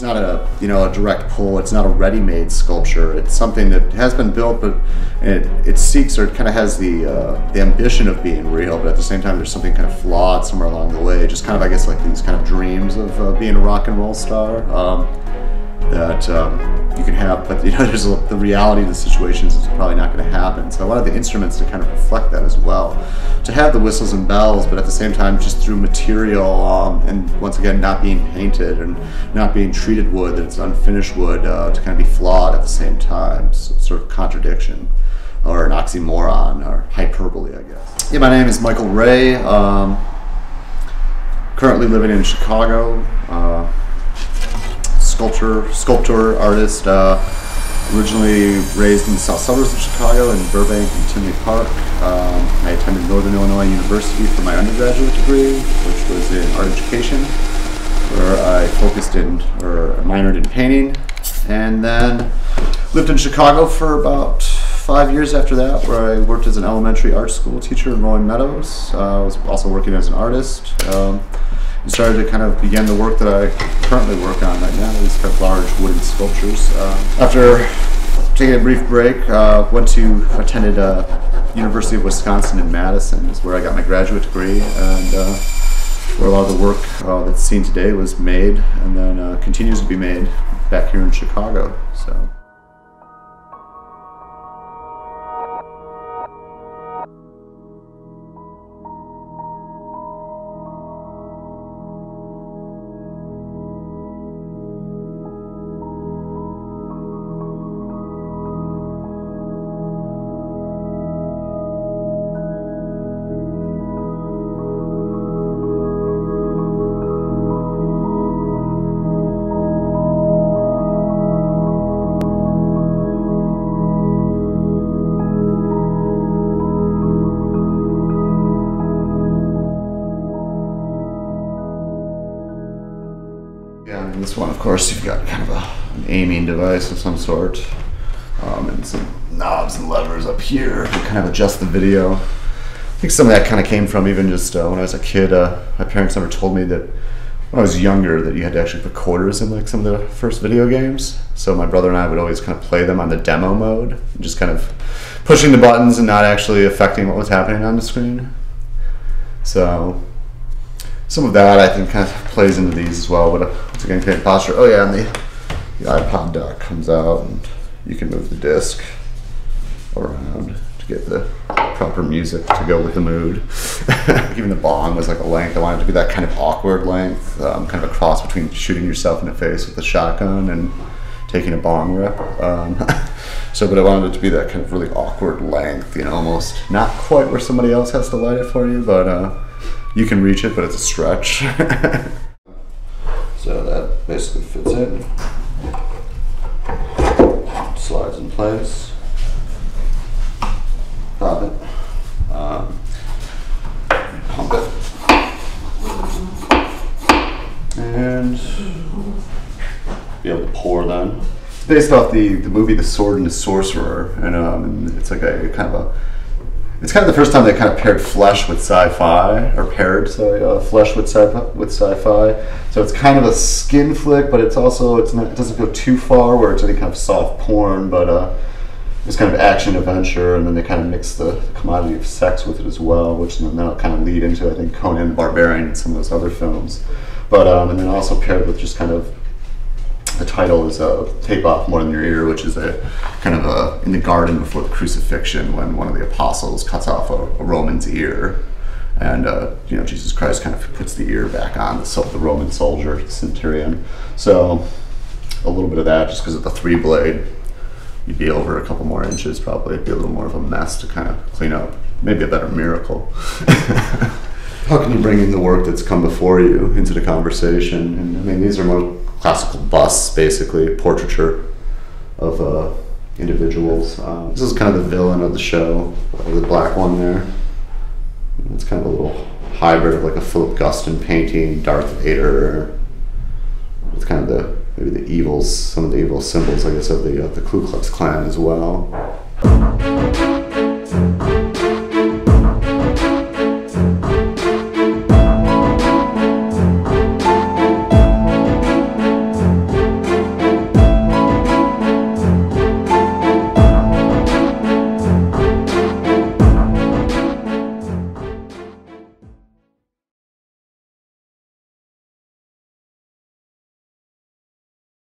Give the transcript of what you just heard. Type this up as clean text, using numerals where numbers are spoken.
It's not a a direct pull. It's not a ready-made sculpture. It's something that has been built, but it seeks, or it kind of has the ambition of being real, but at the same time there's something kind of flawed somewhere along the way. Just kind of, I guess, like these kind of dreams of being a rock and roll star that you can have, but there's the reality of the situation is it's probably not going to happen. So I wanted the instruments to kind of reflect that as well, to have the whistles and bells, but at the same time just through material and once again not being painted and not being treated wood, that it's unfinished wood, to kind of be flawed at the same time. So sort of contradiction, or an oxymoron, or hyperbole, I guess. Yeah, my name is Michael Rea. Currently living in Chicago. Sculptor, artist, originally raised in the south suburbs of Chicago in Burbank and Tinley Park. I attended Northern Illinois University for my undergraduate degree, which was in art education, where I minored in painting, and then lived in Chicago for about 5 years after that, where I worked as an elementary art school teacher in Rolling Meadows. I was also working as an artist. And started to kind of begin the work that I currently work on right now, these kind of large wooden sculptures. After taking a brief break, attended University of Wisconsin in Madison, is where I got my graduate degree, and where a lot of the work that's seen today was made, and then continues to be made back here in Chicago. So. This one, of course, you've got kind of an aiming device of some sort, and some knobs and levers up here to kind of adjust the video. I think some of that kind of came from even just when I was a kid. My parents never told me that when I was younger that you had to actually put quarters in like some of the first video games. So my brother and I would always kind of play them on the demo mode, just kind of pushing the buttons and not actually affecting what was happening on the screen. So some of that I think kind of plays into these as well, but once again, create posture. Oh yeah, and the iPod dock comes out, and you can move the disc around to get the proper music to go with the mood. Even the bong was like a length. I wanted it to be that kind of awkward length, kind of a cross between shooting yourself in the face with a shotgun and taking a bong rip. But I wanted it to be that kind of really awkward length, almost not quite where somebody else has to light it for you, but you can reach it, but it's a stretch. So that basically fits in. Slides in place. Pop it. Pump it. And be able to pour then. It's based off the movie The Sword and the Sorcerer, and it's like it's kind of the first time they kind of paired flesh with sci-fi, or flesh with sci-fi. So it's kind of a skin flick, but it doesn't go too far where it's any kind of soft porn, but it's kind of action adventure, and then they kind of mix the commodity of sex with it as well, which then that'll kind of lead into, I think, Conan the Barbarian and some of those other films. But and then also paired with just kind of, the title is Take Off More Than Your Ear, which is a kind of in the garden before the crucifixion, when one of the apostles cuts off a Roman's ear, and Jesus Christ kind of puts the ear back on the Roman soldier, the centurion. So a little bit of that, just because of the 3-blade, you'd be over a couple more inches probably. It'd be a little more of a mess to kind of clean up. Maybe a better miracle. How can you bring in the work that's come before you into the conversation? And I mean, these are more classical busts, basically, portraiture of individuals. This is kind of the villain of the show, the black one there. It's kind of a little hybrid of like a Philip Guston painting, Darth Vader. It's kind of some of the evil symbols, I guess, of the Ku Klux Klan as well.